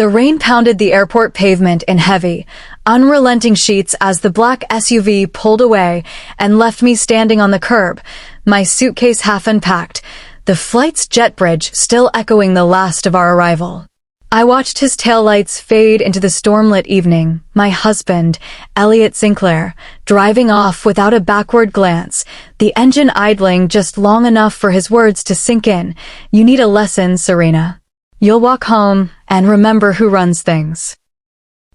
The rain pounded the airport pavement in heavy, unrelenting sheets as the black SUV pulled away and left me standing on the curb, my suitcase half unpacked, the flight's jet bridge still echoing the last of our arrival. I watched his taillights fade into the stormlit evening, my husband, Elliot Sinclair, driving off without a backward glance, the engine idling just long enough for his words to sink in. "You need a lesson, Serena. You'll walk home and remember who runs things."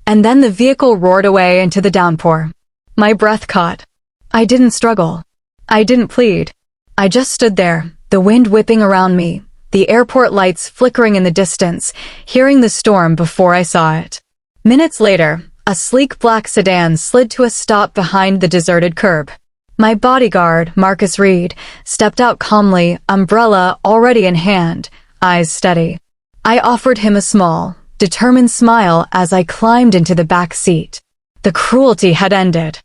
And then the vehicle roared away into the downpour. My breath caught. I didn't struggle. I didn't plead. I just stood there, the wind whipping around me, the airport lights flickering in the distance, hearing the storm before I saw it. Minutes later, a sleek black sedan slid to a stop behind the deserted curb. My bodyguard, Marcus Reed, stepped out calmly, umbrella already in hand, eyes steady. I offered him a small, determined smile as I climbed into the back seat. The cruelty had ended.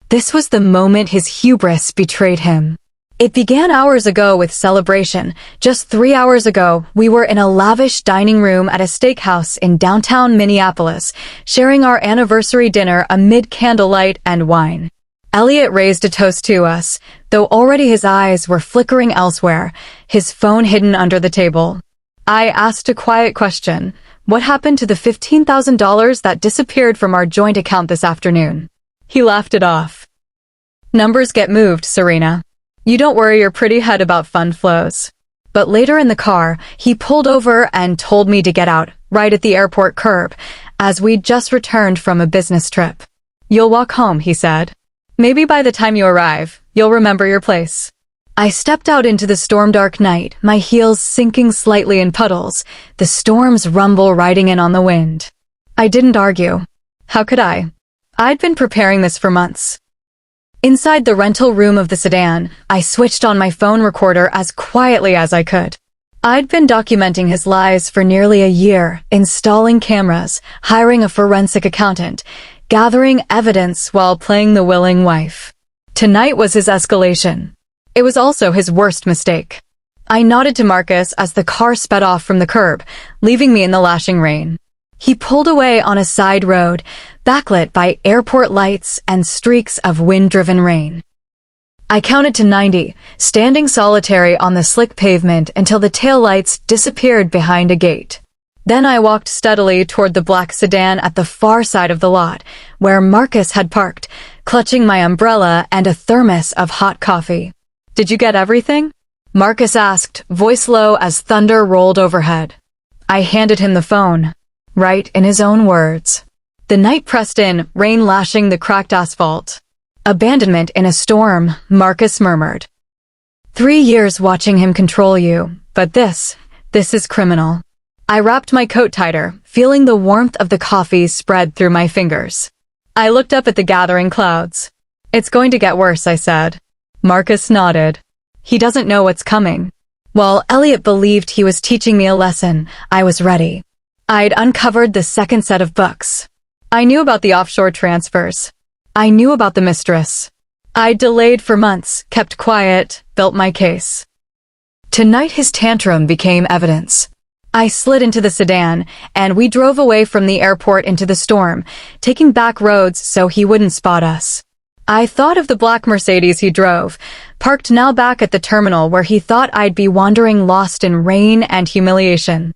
This was the moment his hubris betrayed him. It began hours ago with celebration. Just 3 hours ago, we were in a lavish dining room at a steakhouse in downtown Minneapolis, sharing our anniversary dinner amid candlelight and wine. Elliot raised a toast to us, though already his eyes were flickering elsewhere, his phone hidden under the table. I asked a quiet question. What happened to the $15,000 that disappeared from our joint account this afternoon? He laughed it off. Numbers get moved, Serena. You don't worry your pretty head about fund flows. But later in the car, he pulled over and told me to get out, right at the airport curb, as we'd just returned from a business trip. "You'll walk home," he said. "Maybe by the time you arrive, you'll remember your place." I stepped out into the storm-dark night, my heels sinking slightly in puddles, the storm's rumble riding in on the wind. I didn't argue. How could I? I'd been preparing this for months. Inside the rental room of the sedan, I switched on my phone recorder as quietly as I could. I'd been documenting his lies for nearly a year, installing cameras, hiring a forensic accountant, gathering evidence while playing the willing wife. Tonight was his escalation. It was also his worst mistake. I nodded to Marcus as the car sped off from the curb, leaving me in the lashing rain. He pulled away on a side road, backlit by airport lights and streaks of wind-driven rain. I counted to 90, standing solitary on the slick pavement until the taillights disappeared behind a gate. Then I walked steadily toward the black sedan at the far side of the lot, where Marcus had parked, clutching my umbrella and a thermos of hot coffee. "Did you get everything?" Marcus asked, voice low as thunder rolled overhead. I handed him the phone. Right in his own words. The night pressed in, rain lashing the cracked asphalt. "Abandonment in a storm," Marcus murmured. 3 years watching him control you, but this is criminal. I wrapped my coat tighter, feeling the warmth of the coffee spread through my fingers. I looked up at the gathering clouds. "It's going to get worse," I said. Marcus nodded. He doesn't know what's coming. While Elliot believed he was teaching me a lesson, I was ready. I'd uncovered the second set of books. I knew about the offshore transfers. I knew about the mistress. I'd delayed for months, kept quiet, built my case. Tonight his tantrum became evidence. I slid into the sedan, and we drove away from the airport into the storm, taking back roads so he wouldn't spot us. I thought of the black Mercedes he drove, parked now back at the terminal where he thought I'd be wandering lost in rain and humiliation.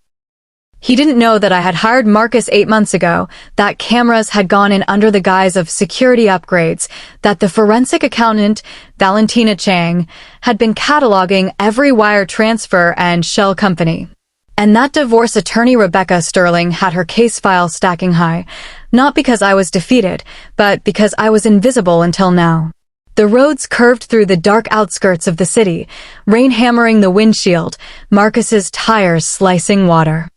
He didn't know that I had hired Marcus 8 months ago, that cameras had gone in under the guise of security upgrades, that the forensic accountant, Valentina Chang, had been cataloging every wire transfer and shell company. And that divorce attorney Rebecca Sterling had her case file stacking high, not because I was defeated, but because I was invisible until now. The roads curved through the dark outskirts of the city, rain hammering the windshield, Marcus's tires slicing water.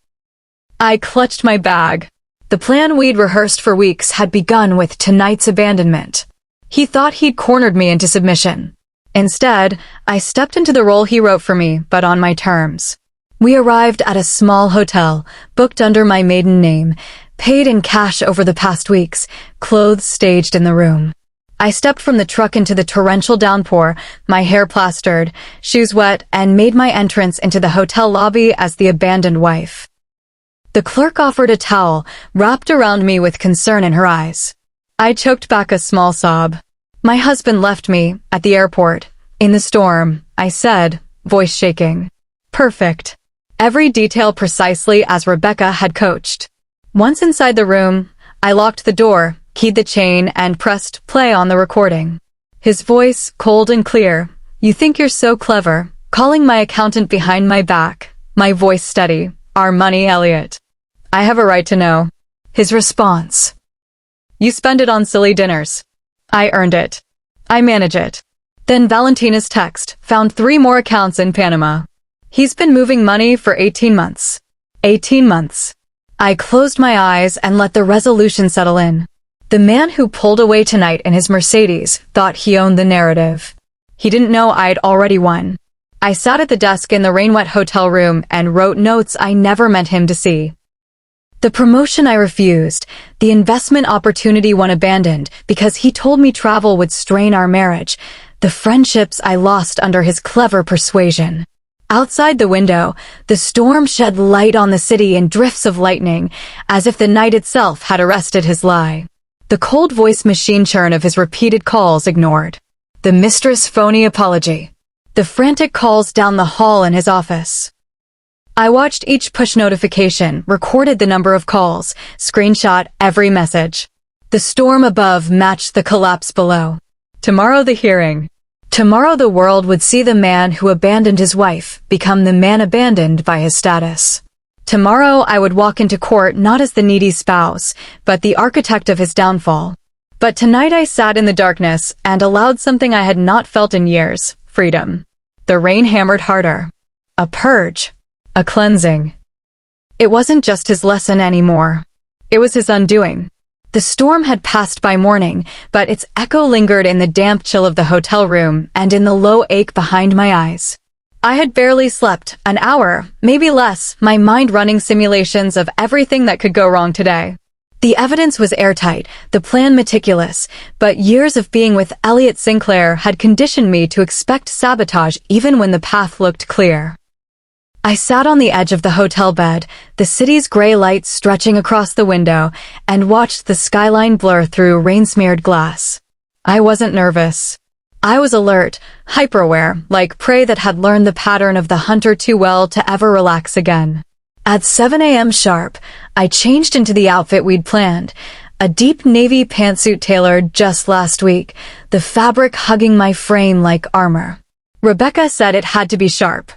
I clutched my bag. The plan we'd rehearsed for weeks had begun with tonight's abandonment. He thought he'd cornered me into submission. Instead, I stepped into the role he wrote for me, but on my terms. We arrived at a small hotel, booked under my maiden name, paid in cash over the past weeks, clothes staged in the room. I stepped from the truck into the torrential downpour, my hair plastered, shoes wet, and made my entrance into the hotel lobby as the abandoned wife. The clerk offered a towel, wrapped around me with concern in her eyes. I choked back a small sob. My husband left me, at the airport. In the storm, I said, voice shaking. Perfect. Every detail precisely as Rebecca had coached. Once inside the room, I locked the door, keyed the chain, and pressed play on the recording. His voice, cold and clear. You think you're so clever, calling my accountant behind my back. My voice steady. Our money, Elliot. I have a right to know. His response. You spend it on silly dinners. I earned it. I manage it. Then Valentina's text, found 3 more accounts in Panama. He's been moving money for 18 months. 18 months. I closed my eyes and let the resolution settle in. The man who pulled away tonight in his Mercedes thought he owned the narrative. He didn't know I'd already won. I sat at the desk in the rain-wet hotel room and wrote notes I never meant him to see. The promotion I refused, the investment opportunity one abandoned because he told me travel would strain our marriage, the friendships I lost under his clever persuasion. Outside the window, the storm shed light on the city in drifts of lightning, as if the night itself had arrested his lie. The cold voice machine churn of his repeated calls ignored. The mistress' phony apology. The frantic calls down the hall in his office. I watched each push notification, recorded the number of calls, screenshot every message. The storm above matched the collapse below. Tomorrow the hearing. Tomorrow the world would see the man who abandoned his wife become the man abandoned by his status. Tomorrow I would walk into court not as the needy spouse, but the architect of his downfall. But tonight I sat in the darkness and allowed something I had not felt in years, freedom. The rain hammered harder. A purge. A cleansing. It wasn't just his lesson anymore. It was his undoing. The storm had passed by morning, but its echo lingered in the damp chill of the hotel room and in the low ache behind my eyes. I had barely slept, an hour, maybe less, my mind running simulations of everything that could go wrong today. The evidence was airtight, the plan meticulous, but years of being with Elliot Sinclair had conditioned me to expect sabotage even when the path looked clear. I sat on the edge of the hotel bed, the city's gray lights stretching across the window, and watched the skyline blur through rain-smeared glass. I wasn't nervous. I was alert, hyper-aware, like prey that had learned the pattern of the hunter too well to ever relax again. At 7 a.m. sharp, I changed into the outfit we'd planned, a deep navy pantsuit tailored just last week, the fabric hugging my frame like armor. Rebecca said it had to be sharp.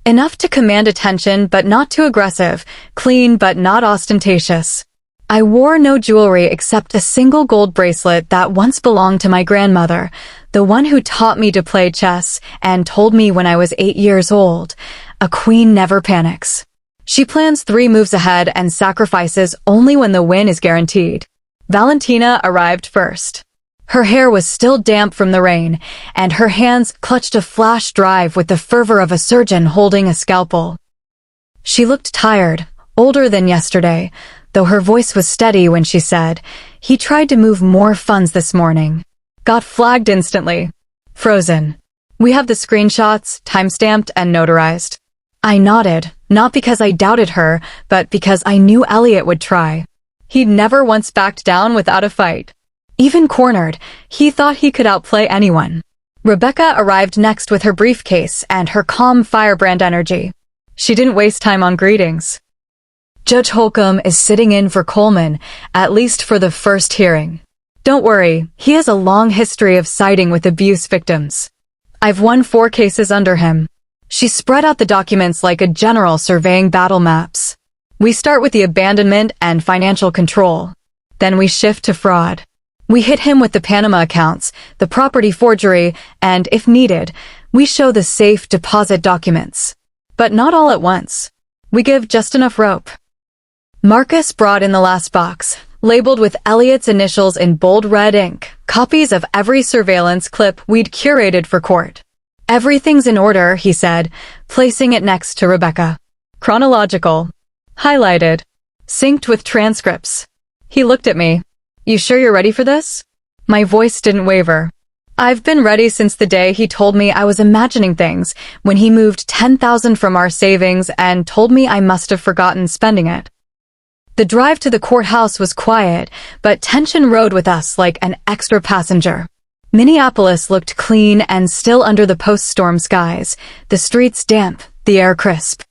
Enough to command attention but not too aggressive, clean but not ostentatious. I wore no jewelry except a single gold bracelet that once belonged to my grandmother, the one who taught me to play chess and told me when I was 8 years old, a queen never panics. She plans 3 moves ahead and sacrifices only when the win is guaranteed. Valentina arrived first. Her hair was still damp from the rain, and her hands clutched a flash drive with the fervor of a surgeon holding a scalpel. She looked tired, older than yesterday, though her voice was steady when she said, "He tried to move more funds this morning." Got flagged instantly. Frozen. We have the screenshots, timestamped and notarized. I nodded, not because I doubted her, but because I knew Elliot would try. He'd never once backed down without a fight. Even cornered, he thought he could outplay anyone. Rebecca arrived next with her briefcase and her calm firebrand energy. She didn't waste time on greetings. Judge Holcomb is sitting in for Coleman, at least for the first hearing. Don't worry, he has a long history of siding with abuse victims. I've won 4 cases under him. She spread out the documents like a general surveying battle maps. We start with the abandonment and financial control. Then we shift to fraud. We hit him with the Panama accounts, the property forgery, and, if needed, we show the safe deposit documents. But not all at once. We give just enough rope. Marcus brought in the last box, labeled with Elliot's initials in bold red ink, copies of every surveillance clip we'd curated for court. Everything's in order, he said, placing it next to Rebecca. Chronological. Highlighted. Synced with transcripts. He looked at me. You sure you're ready for this? My voice didn't waver. I've been ready since the day he told me I was imagining things, when he moved 10,000 from our savings and told me I must have forgotten spending it. The drive to the courthouse was quiet, but tension rode with us like an extra passenger. Minneapolis looked clean and still under the post-storm skies, the streets damp, the air crisp.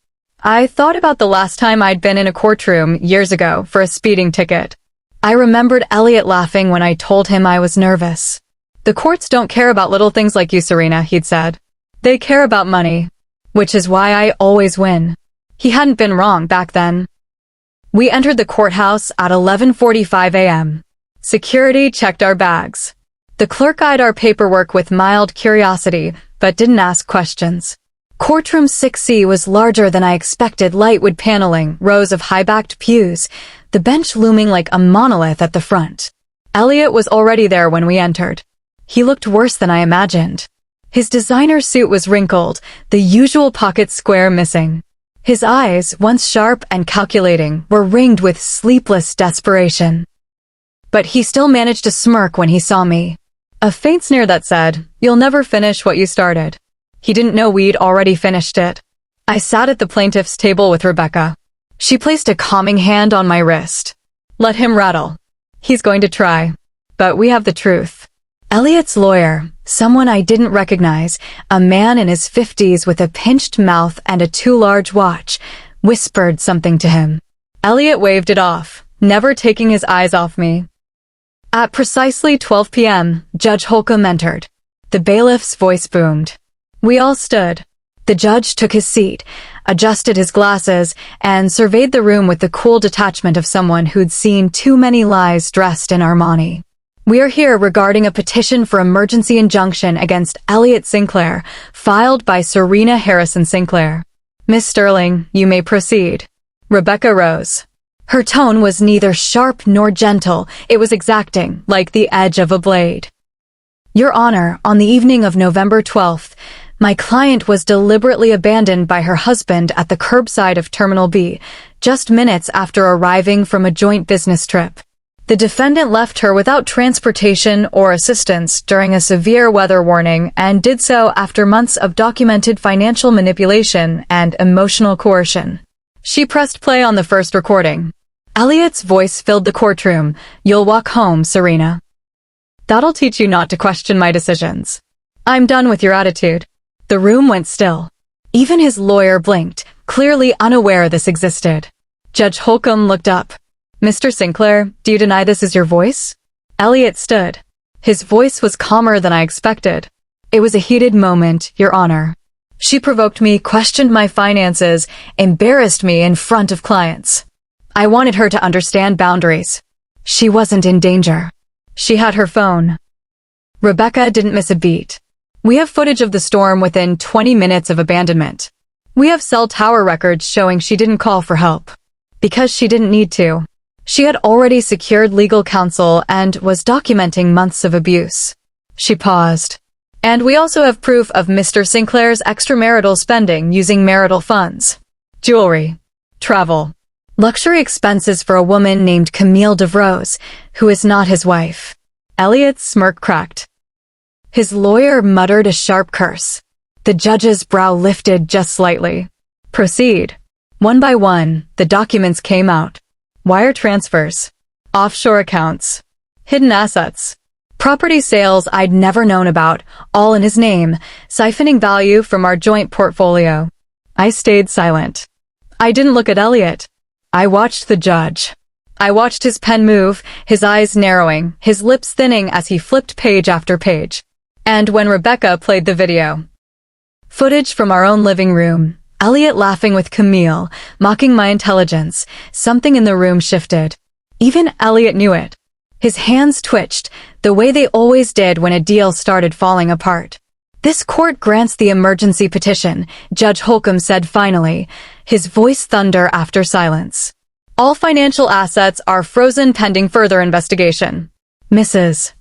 I thought about the last time I'd been in a courtroom years ago for a speeding ticket. I remembered Elliot laughing when I told him I was nervous. The courts don't care about little things like you, Serena, he'd said. They care about money, which is why I always win. He hadn't been wrong back then. We entered the courthouse at 11:45 a.m. Security checked our bags. The clerk eyed our paperwork with mild curiosity, but didn't ask questions. Courtroom 6C was larger than I expected, light wood paneling, rows of high-backed pews, the bench looming like a monolith at the front. Elliot was already there when we entered. He looked worse than I imagined. His designer suit was wrinkled, the usual pocket square missing. His eyes, once sharp and calculating, were ringed with sleepless desperation. But he still managed to smirk when he saw me. A faint sneer that said, "You'll never finish what you started." He didn't know we'd already finished it. I sat at the plaintiff's table with Rebecca. She placed a calming hand on my wrist. "Let him rattle. He's going to try. But we have the truth." Elliot's lawyer, someone I didn't recognize, a man in his 50s with a pinched mouth and a too large watch, whispered something to him. Elliot waved it off, never taking his eyes off me. At precisely 12 p.m., Judge Holcomb entered. The bailiff's voice boomed. We all stood. The judge took his seat, adjusted his glasses, and surveyed the room with the cool detachment of someone who'd seen too many lies dressed in Armani. We are here regarding a petition for emergency injunction against Elliot Sinclair, filed by Serena Harrison Sinclair. Miss Sterling, you may proceed. Rebecca rose. Her tone was neither sharp nor gentle, it was exacting, like the edge of a blade. Your Honor, on the evening of November 12th, my client was deliberately abandoned by her husband at the curbside of Terminal B, just minutes after arriving from a joint business trip. The defendant left her without transportation or assistance during a severe weather warning and did so after months of documented financial manipulation and emotional coercion. She pressed play on the first recording. Elliot's voice filled the courtroom. You'll walk home, Serena. That'll teach you not to question my decisions. I'm done with your attitude. The room went still. Even his lawyer blinked, clearly unaware this existed. Judge Holcomb looked up. Mr. Sinclair, do you deny this is your voice? Elliot stood. His voice was calmer than I expected. It was a heated moment, Your Honor. She provoked me, questioned my finances, embarrassed me in front of clients. I wanted her to understand boundaries. She wasn't in danger. She had her phone. Rebecca didn't miss a beat. We have footage of the storm within 20 minutes of abandonment. We have cell tower records showing she didn't call for help. Because she didn't need to. She had already secured legal counsel and was documenting months of abuse. She paused. And we also have proof of Mr. Sinclair's extramarital spending using marital funds. Jewelry. Travel. Luxury expenses for a woman named Camille DeVrose, who is not his wife. Elliot's smirk cracked. His lawyer muttered a sharp curse. The judge's brow lifted just slightly. Proceed. One by one, the documents came out. Wire transfers. Offshore accounts. Hidden assets. Property sales I'd never known about, all in his name, siphoning value from our joint portfolio. I stayed silent. I didn't look at Elliot. I watched the judge. I watched his pen move, his eyes narrowing, his lips thinning as he flipped page after page. And when Rebecca played the video. Footage from our own living room. Elliot laughing with Camille, mocking my intelligence. Something in the room shifted. Even Elliot knew it. His hands twitched, the way they always did when a deal started falling apart. This court grants the emergency petition, Judge Holcomb said finally, his voice thunder after silence. All financial assets are frozen pending further investigation. Mrs.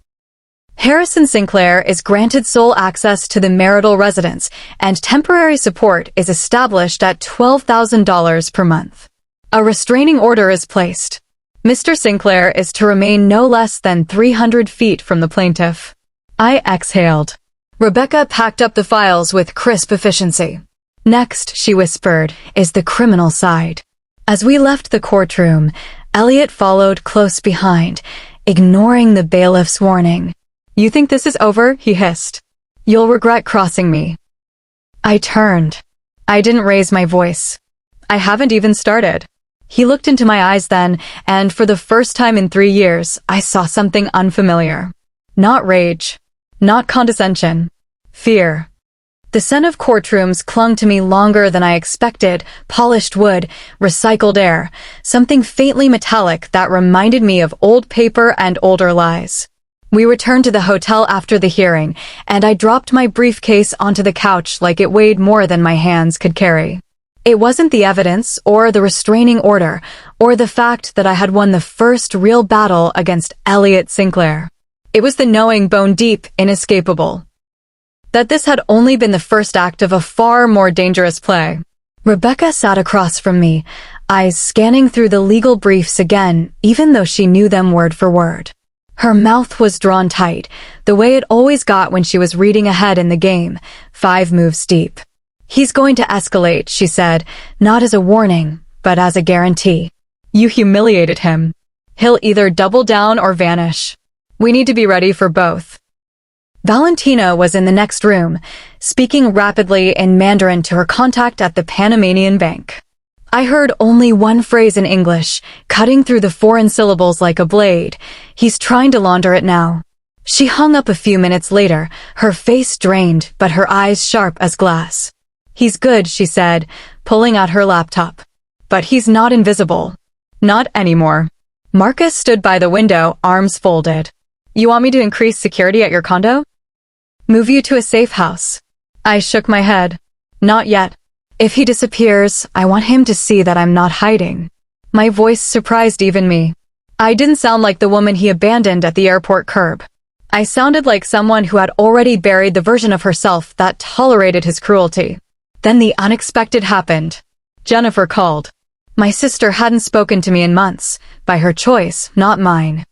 Harrison Sinclair is granted sole access to the marital residence, and temporary support is established at $12,000 per month. A restraining order is placed. Mr. Sinclair is to remain no less than 300 feet from the plaintiff. I exhaled. Rebecca packed up the files with crisp efficiency. Next, she whispered, is the criminal side. As we left the courtroom, Elliot followed close behind, ignoring the bailiff's warning. You think this is over? He hissed. You'll regret crossing me. I turned. I didn't raise my voice. I haven't even started. He looked into my eyes then, and for the first time in 3 years, I saw something unfamiliar. Not rage. Not condescension. Fear. The scent of courtrooms clung to me longer than I expected, polished wood, recycled air, something faintly metallic that reminded me of old paper and older lies. We returned to the hotel after the hearing, and I dropped my briefcase onto the couch like it weighed more than my hands could carry. It wasn't the evidence, or the restraining order, or the fact that I had won the first real battle against Elliot Sinclair. It was the knowing bone deep, inescapable, that this had only been the first act of a far more dangerous play. Rebecca sat across from me, eyes scanning through the legal briefs again, even though she knew them word for word. Her mouth was drawn tight, the way it always got when she was reading ahead in the game, 5 moves deep. He's going to escalate, she said, not as a warning, but as a guarantee. You humiliated him. He'll either double down or vanish. We need to be ready for both. Valentina was in the next room, speaking rapidly in Mandarin to her contact at the Panamanian Bank. I heard only one phrase in English, cutting through the foreign syllables like a blade. He's trying to launder it now. She hung up a few minutes later, her face drained, but her eyes sharp as glass. He's good, she said, pulling out her laptop. But he's not invisible. Not anymore. Marcus stood by the window, arms folded. You want me to increase security at your condo? Move you to a safe house. I shook my head. Not yet. If he disappears, I want him to see that I'm not hiding. My voice surprised even me. I didn't sound like the woman he abandoned at the airport curb. I sounded like someone who had already buried the version of herself that tolerated his cruelty. Then the unexpected happened. Jennifer called. My sister hadn't spoken to me in months, by her choice, not mine.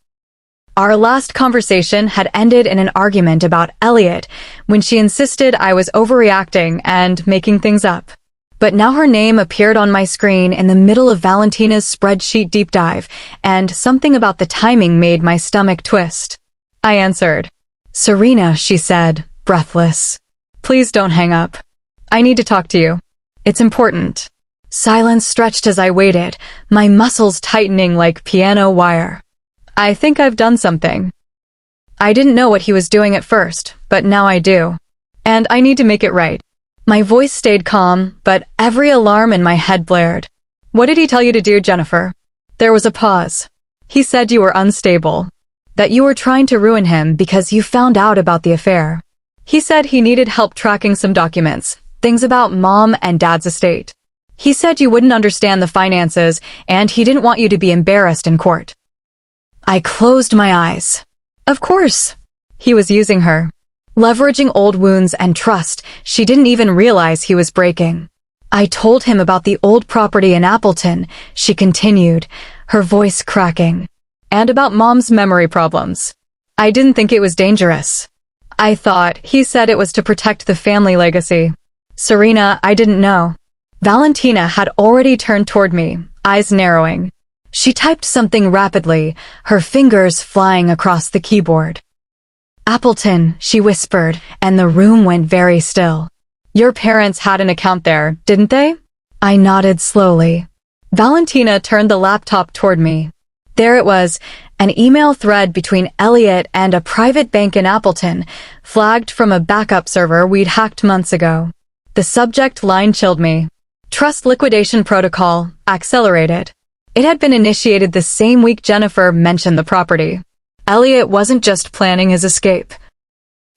Our last conversation had ended in an argument about Elliot when she insisted I was overreacting and making things up. But now her name appeared on my screen in the middle of Valentina's spreadsheet deep dive, and something about the timing made my stomach twist. I answered. Serena, she said, breathless. Please don't hang up. I need to talk to you. It's important. Silence stretched as I waited, my muscles tightening like piano wire. I think I've done something. I didn't know what he was doing at first, but now I do. And I need to make it right. My voice stayed calm, but every alarm in my head blared. What did he tell you to do, Jennifer? There was a pause. He said you were unstable. That you were trying to ruin him because you found out about the affair. He said he needed help tracking some documents, things about Mom and Dad's estate. He said you wouldn't understand the finances, and he didn't want you to be embarrassed in court. I closed my eyes. Of course. He was using her. Leveraging old wounds and trust she didn't even realize he was breaking. I told him about the old property in Appleton, she continued, her voice cracking. And about Mom's memory problems. I didn't think it was dangerous. I thought he said it was to protect the family legacy. Serena, I didn't know. Valentina had already turned toward me, eyes narrowing. She typed something rapidly, her fingers flying across the keyboard. Appleton, she whispered, and the room went very still. Your parents had an account there, didn't they? I nodded slowly. Valentina turned the laptop toward me. There it was, an email thread between Elliot and a private bank in Appleton, flagged from a backup server we'd hacked months ago. The subject line chilled me. Trust liquidation protocol, accelerated. It had been initiated the same week Jennifer mentioned the property. Elliot wasn't just planning his escape.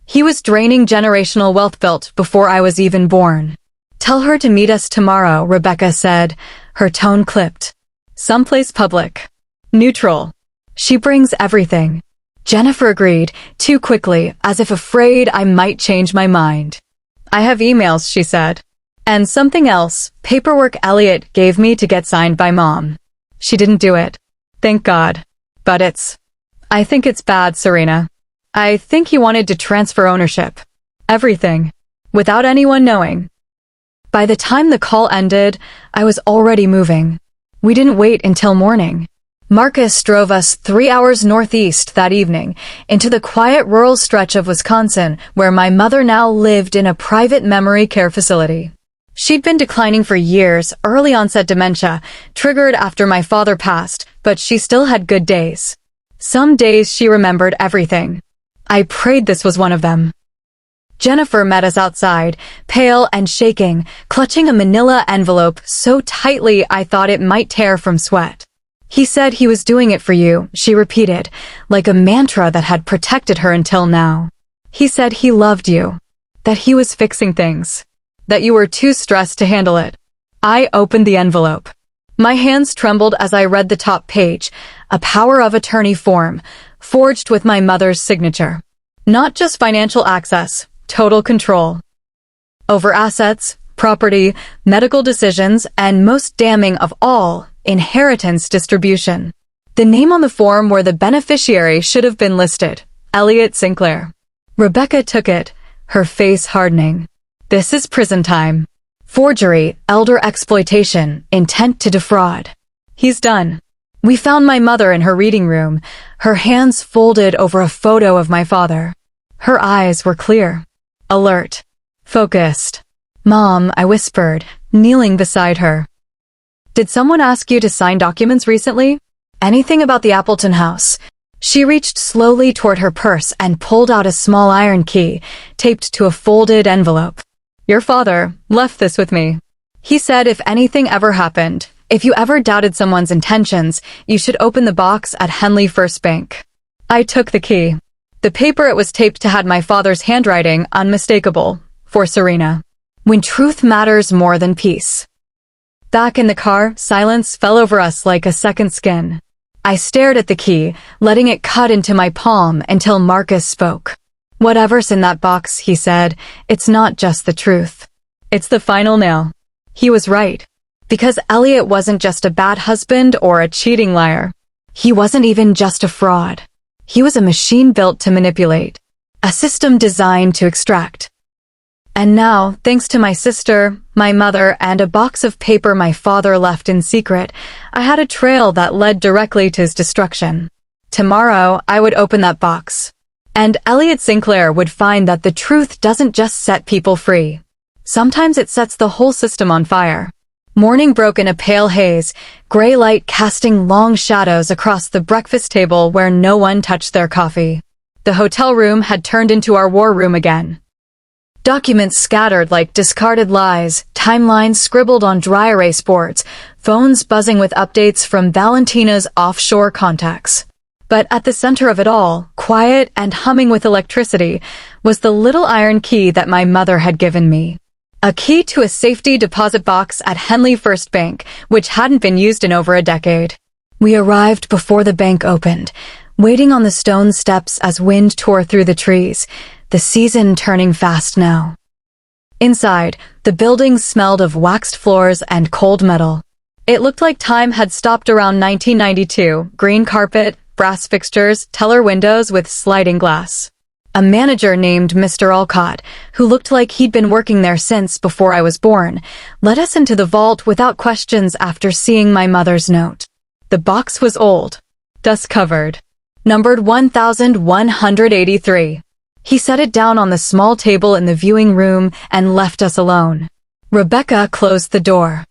He was draining generational wealth built before I was even born. Tell her to meet us tomorrow, Rebecca said, her tone clipped. Someplace public. Neutral. She brings everything. Jennifer agreed, too quickly, as if afraid I might change my mind. I have emails, she said. And something else, paperwork Elliot gave me to get signed by Mom. She didn't do it. Thank God. But I think it's bad, Serena. I think he wanted to transfer ownership. Everything. Without anyone knowing. By the time the call ended, I was already moving. We didn't wait until morning. Marcus drove us 3 hours northeast that evening, into the quiet rural stretch of Wisconsin, where my mother now lived in a private memory care facility. She'd been declining for years, early onset dementia, triggered after my father passed, but she still had good days. Some days she remembered everything. I prayed this was one of them. Jennifer met us outside, pale and shaking, clutching a manila envelope so tightly I thought it might tear from sweat. He said he was doing it for you, she repeated, like a mantra that had protected her until now. He said he loved you, that he was fixing things, that you were too stressed to handle it. I opened the envelope. My hands trembled as I read the top page, a power of attorney form, forged with my mother's signature. Not just financial access, total control. Over assets, property, medical decisions, and most damning of all, inheritance distribution. The name on the form where the beneficiary should have been listed, Elliot Sinclair. Rebecca took it, her face hardening. This is prison time. Forgery, elder exploitation, intent to defraud. He's done. We found my mother in her reading room, her hands folded over a photo of my father. Her eyes were clear, alert, focused. Mom, I whispered, kneeling beside her. Did someone ask you to sign documents recently? Anything about the Appleton house? She reached slowly toward her purse and pulled out a small iron key, taped to a folded envelope. Your father left this with me. He said if anything ever happened, if you ever doubted someone's intentions, you should open the box at Henley First Bank. I took the key. The paper it was taped to had my father's handwriting unmistakable, for Serena. When truth matters more than peace. Back in the car, silence fell over us like a second skin. I stared at the key, letting it cut into my palm until Marcus spoke. Whatever's in that box, he said, it's not just the truth. It's the final nail. He was right. Because Elliot wasn't just a bad husband or a cheating liar. He wasn't even just a fraud. He was a machine built to manipulate. A system designed to extract. And now, thanks to my sister, my mother, and a box of paper my father left in secret, I had a trail that led directly to his destruction. Tomorrow, I would open that box. And Elliot Sinclair would find that the truth doesn't just set people free. Sometimes it sets the whole system on fire. Morning broke in a pale haze, gray light casting long shadows across the breakfast table where no one touched their coffee. The hotel room had turned into our war room again. Documents scattered like discarded lies, timelines scribbled on dry erase boards, phones buzzing with updates from Valentina's offshore contacts. But at the center of it all, quiet and humming with electricity, was the little iron key that my mother had given me. A key to a safety deposit box at Henley First Bank, which hadn't been used in over a decade. We arrived before the bank opened, waiting on the stone steps as wind tore through the trees, the season turning fast now. Inside, the building smelled of waxed floors and cold metal. It looked like time had stopped around 1992, green carpet, brass fixtures, teller windows with sliding glass. A manager named Mr. Alcott, who looked like he'd been working there since before I was born, led us into the vault without questions after seeing my mother's note. The box was old, dust-covered, numbered 1183. He set it down on the small table in the viewing room and left us alone. Rebecca closed the door.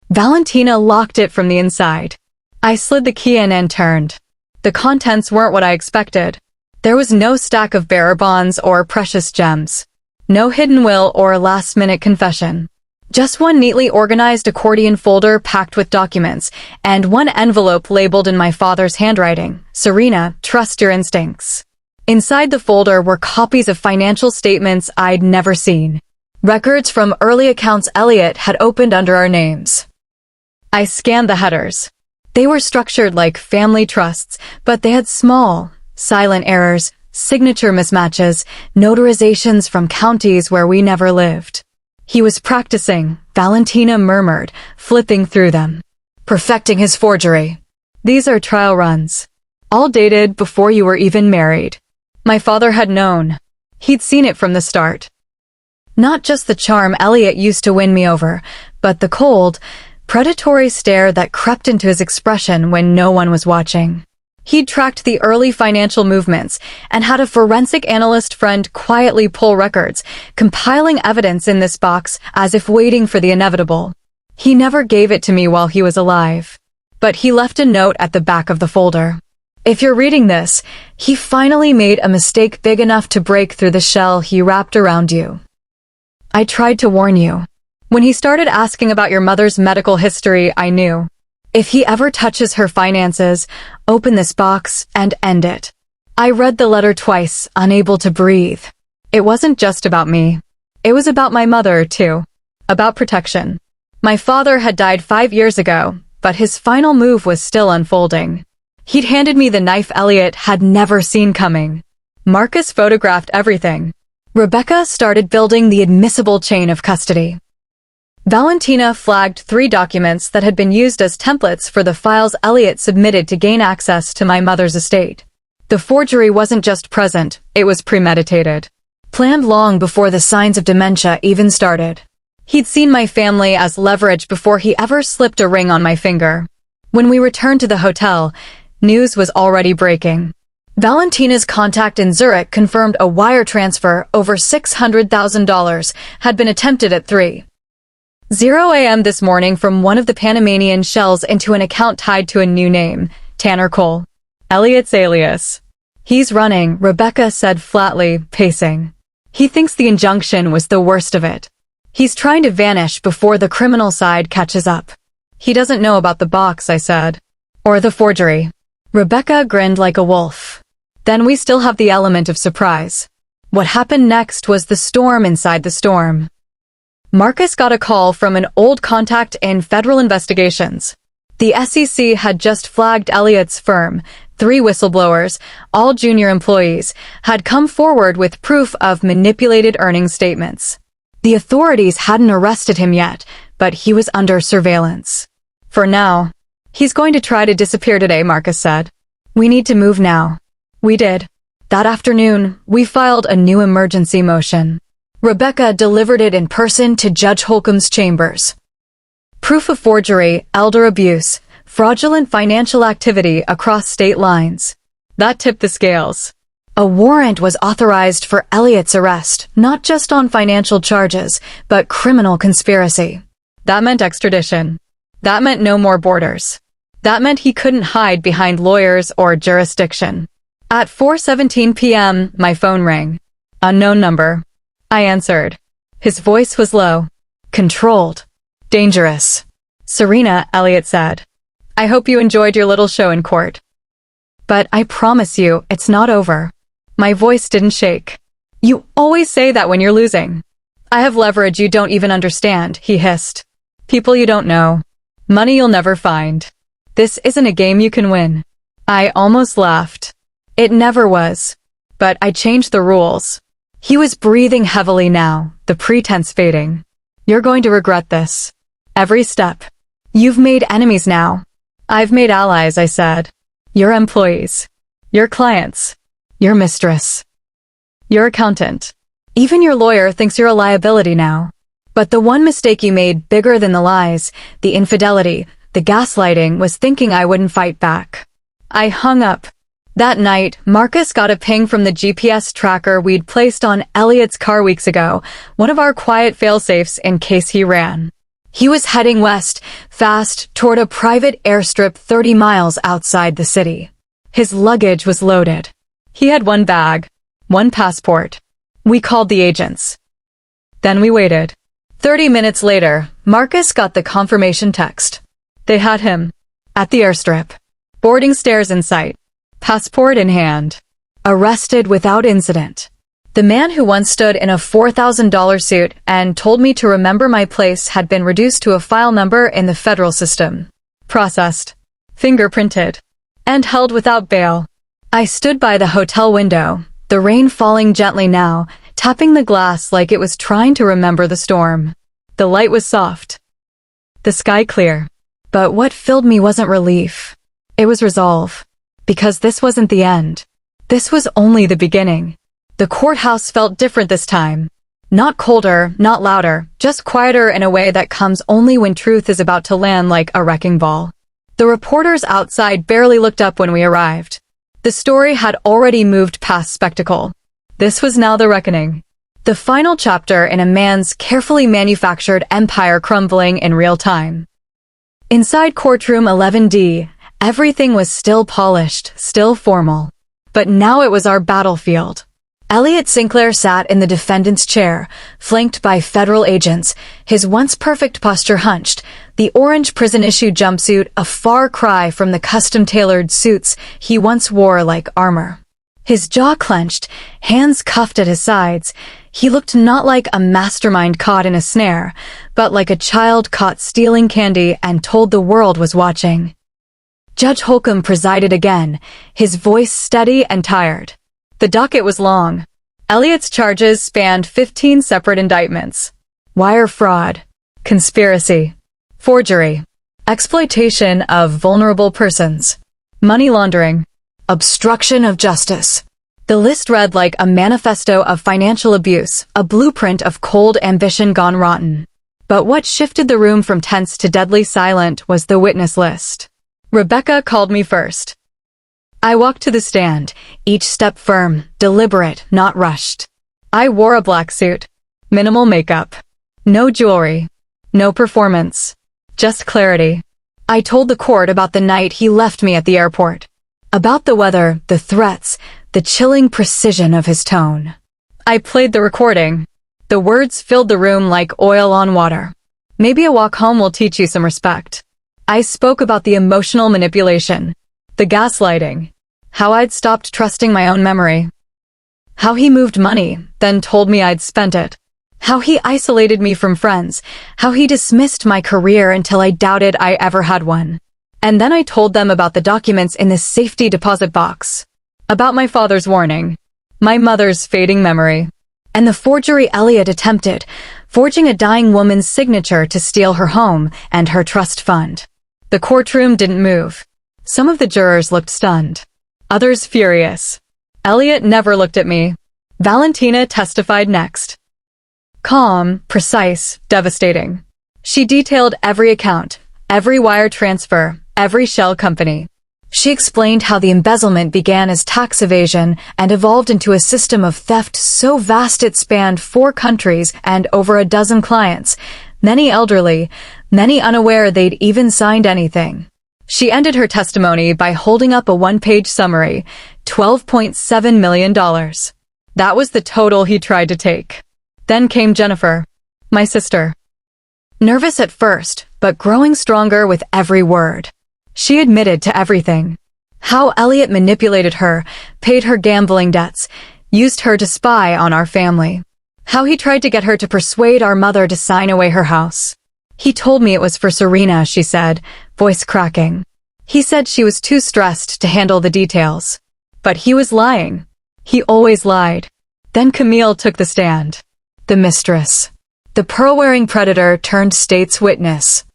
Valentina locked it from the inside. I slid the key in and turned. The contents weren't what I expected. There was no stack of bearer bonds or precious gems. No hidden will or last-minute confession. Just one neatly organized accordion folder packed with documents, and one envelope labeled in my father's handwriting, Serena, trust your instincts. Inside the folder were copies of financial statements I'd never seen. Records from early accounts Elliot had opened under our names. I scanned the headers. They were structured like family trusts, but they had small, silent errors, signature mismatches, notarizations from counties where we never lived. He was practicing, Valentina murmured, flipping through them. Perfecting his forgery. These are trial runs. All dated before you were even married. My father had known. He'd seen it from the start. Not just the charm Elliot used to win me over, but the cold, predatory stare that crept into his expression when no one was watching. He'd tracked the early financial movements and had a forensic analyst friend quietly pull records, compiling evidence in this box as if waiting for the inevitable. He never gave it to me while he was alive, but he left a note at the back of the folder. If you're reading this, he finally made a mistake big enough to break through the shell he wrapped around you. I tried to warn you. When he started asking about your mother's medical history, I knew. If he ever touches her finances, open this box and end it. I read the letter twice, unable to breathe. It wasn't just about me. It was about my mother, too. About protection. My father had died 5 years ago, but his final move was still unfolding. He'd handed me the knife Elliot had never seen coming. Marcus photographed everything. Rebecca started building the admissible chain of custody. Valentina flagged 3 documents that had been used as templates for the files Elliot submitted to gain access to my mother's estate. The forgery wasn't just present, it was premeditated. Planned long before the signs of dementia even started. He'd seen my family as leverage before he ever slipped a ring on my finger. When we returned to the hotel, news was already breaking. Valentina's contact in Zurich confirmed a wire transfer over $600,000 had been attempted at 3:00 a.m. this morning from one of the Panamanian shells into an account tied to a new name, Tanner Cole. Elliot's alias. He's running, Rebecca said flatly, pacing. He thinks the injunction was the worst of it. He's trying to vanish before the criminal side catches up. He doesn't know about the box, I said. Or the forgery. Rebecca grinned like a wolf. Then we still have the element of surprise. What happened next was the storm inside the storm. Marcus got a call from an old contact in federal investigations. The SEC had just flagged Elliot's firm. 3 whistleblowers, all junior employees, had come forward with proof of manipulated earnings statements. The authorities hadn't arrested him yet, but he was under surveillance. For now. He's going to try to disappear today, Marcus said. We need to move now. We did. That afternoon, we filed a new emergency motion. Rebecca delivered it in person to Judge Holcomb's chambers. Proof of forgery, elder abuse, fraudulent financial activity across state lines. That tipped the scales. A warrant was authorized for Elliot's arrest, not just on financial charges, but criminal conspiracy. That meant extradition. That meant no more borders. That meant he couldn't hide behind lawyers or jurisdiction. At 4:17 p.m., my phone rang. Unknown number. I answered. His voice was low. Controlled. Dangerous. Serena, Elliot said. I hope you enjoyed your little show in court. But I promise you, it's not over. My voice didn't shake. You always say that when you're losing. I have leverage you don't even understand, he hissed. People you don't know. Money you'll never find. This isn't a game you can win. I almost laughed. It never was. But I changed the rules. He was breathing heavily now, the pretense fading. You're going to regret this. Every step. You've made enemies now. I've made allies, I said. Your employees. Your clients. Your mistress. Your accountant. Even your lawyer thinks you're a liability now. But the one mistake you made, bigger than the lies, the infidelity, the gaslighting, was thinking I wouldn't fight back. I hung up. That night, Marcus got a ping from the GPS tracker we'd placed on Elliot's car weeks ago, one of our quiet failsafes in case he ran. He was heading west, fast, toward a private airstrip 30 miles outside the city. His luggage was loaded. He had 1 bag, 1 passport. We called the agents. Then we waited. 30 minutes later, Marcus got the confirmation text. They had him. At the airstrip. Boarding stairs in sight. Passport in hand. Arrested without incident. The man who once stood in a $4,000 suit and told me to remember my place had been reduced to a file number in the federal system. Processed. Fingerprinted. And held without bail. I stood by the hotel window, the rain falling gently now, tapping the glass like it was trying to remember the storm. The light was soft. The sky clear. But what filled me wasn't relief. It was resolve. Because this wasn't the end. This was only the beginning. The courthouse felt different this time. Not colder, not louder, just quieter in a way that comes only when truth is about to land like a wrecking ball. The reporters outside barely looked up when we arrived. The story had already moved past spectacle. This was now the reckoning. The final chapter in a man's carefully manufactured empire crumbling in real time. Inside courtroom 11D, everything was still polished, still formal. But now it was our battlefield. Elliot Sinclair sat in the defendant's chair, flanked by federal agents, his once perfect posture hunched, the orange prison-issue jumpsuit a far cry from the custom-tailored suits he once wore like armor. His jaw clenched, hands cuffed at his sides. He looked not like a mastermind caught in a snare, but like a child caught stealing candy and told the world was watching. Judge Holcomb presided again, his voice steady and tired. The docket was long. Elliot's charges spanned 15 separate indictments. Wire fraud, conspiracy, forgery, exploitation of vulnerable persons, money laundering, obstruction of justice. The list read like a manifesto of financial abuse, a blueprint of cold ambition gone rotten. But what shifted the room from tense to deadly silent was the witness list. Rebecca called me first. I walked to the stand, each step firm, deliberate, not rushed. I wore a black suit. Minimal makeup. No jewelry. No performance. Just clarity. I told the court about the night he left me at the airport. About the weather, the threats, the chilling precision of his tone. I played the recording. The words filled the room like oil on water. Maybe a walk home will teach you some respect. I spoke about the emotional manipulation. The gaslighting. How I'd stopped trusting my own memory. How he moved money, then told me I'd spent it. How he isolated me from friends. How he dismissed my career until I doubted I ever had one. And then I told them about the documents in the safety deposit box. About my father's warning. My mother's fading memory. And the forgery Elliot attempted, forging a dying woman's signature to steal her home and her trust fund. The courtroom didn't move. Some of the jurors looked stunned. Others furious. Elliot never looked at me. Valentina testified next. Calm, precise, devastating. She detailed every account, every wire transfer, every shell company. She explained how the embezzlement began as tax evasion and evolved into a system of theft so vast it spanned 4 countries and over a dozen clients, many elderly, many unaware they'd even signed anything. She ended her testimony by holding up a 1-page summary, $12.7 million. That was the total he tried to take. Then came Jennifer, my sister. Nervous at first, but growing stronger with every word. She admitted to everything. How Elliot manipulated her, paid her gambling debts, used her to spy on our family. How he tried to get her to persuade our mother to sign away her house. He told me it was for Serena, she said, voice cracking. He said she was too stressed to handle the details. But he was lying. He always lied. Then Camille took the stand. The mistress. The pearl-wearing predator turned state's witness.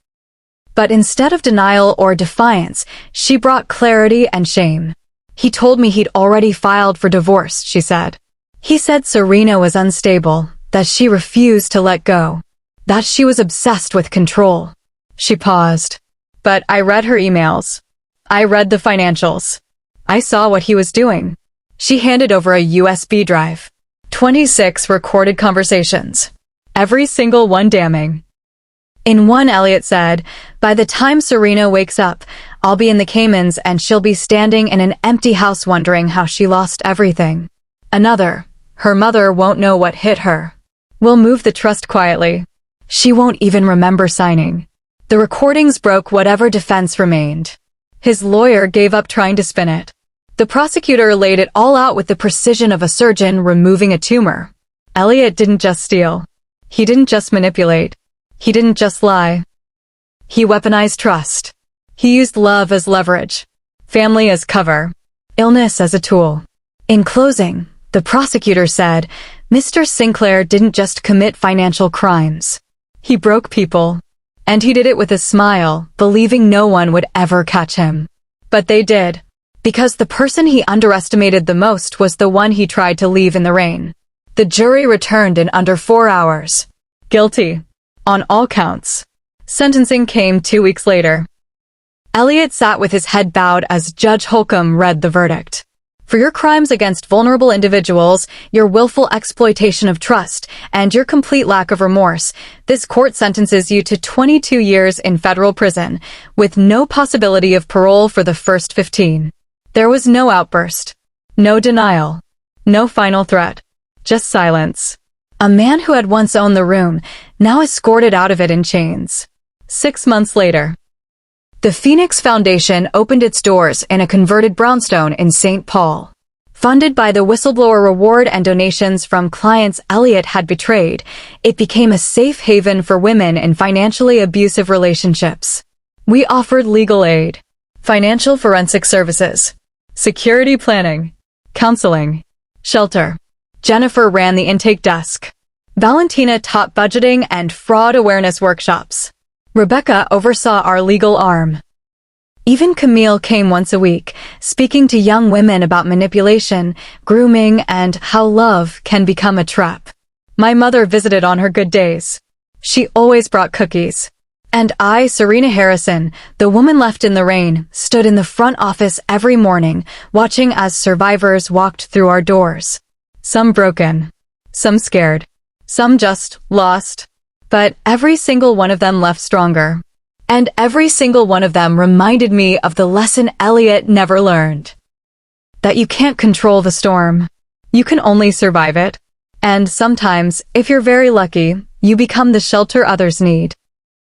But instead of denial or defiance, she brought clarity and shame. He told me he'd already filed for divorce, she said. He said Serena was unstable, that she refused to let go, that she was obsessed with control. She paused. But I read her emails. I read the financials. I saw what he was doing. She handed over a USB drive. 26 recorded conversations. Every single one damning. In one, Elliot said, by the time Serena wakes up, I'll be in the Caymans and she'll be standing in an empty house wondering how she lost everything. Another, her mother won't know what hit her. We'll move the trust quietly. She won't even remember signing. The recordings broke whatever defense remained. His lawyer gave up trying to spin it. The prosecutor laid it all out with the precision of a surgeon removing a tumor. Elliot didn't just steal. He didn't just manipulate. He didn't just lie. He weaponized trust. He used love as leverage, family as cover, illness as a tool. In closing, the prosecutor said, Mr. Sinclair didn't just commit financial crimes. He broke people. And he did it with a smile, believing no one would ever catch him. But they did. because the person he underestimated the most was the one he tried to leave in the rain. The jury returned in under 4 hours. Guilty. On all counts. Sentencing came 2 weeks later. Elliot sat with his head bowed as Judge Holcomb read the verdict. For your crimes against vulnerable individuals, your willful exploitation of trust, and your complete lack of remorse, this court sentences you to 22 years in federal prison, with no possibility of parole for the first 15. There was no outburst, no denial, no final threat, just silence. A man who had once owned the room, now escorted out of it in chains. 6 months later, the Phoenix Foundation opened its doors in a converted brownstone in St. Paul. Funded by the whistleblower reward and donations from clients Elliot had betrayed, it became a safe haven for women in financially abusive relationships. We offered legal aid, financial forensic services, security planning, counseling, shelter. Jennifer ran the intake desk. Valentina taught budgeting and fraud awareness workshops. Rebecca oversaw our legal arm. Even Camille came once a week, speaking to young women about manipulation, grooming, and how love can become a trap. My mother visited on her good days. She always brought cookies. And I, Serena Harrison, the woman left in the rain, stood in the front office every morning, watching as survivors walked through our doors. Some broken, some scared, some just lost. But every single one of them left stronger. And every single one of them reminded me of the lesson Elliot never learned. That you can't control the storm. You can only survive it. And sometimes, if you're very lucky, you become the shelter others need.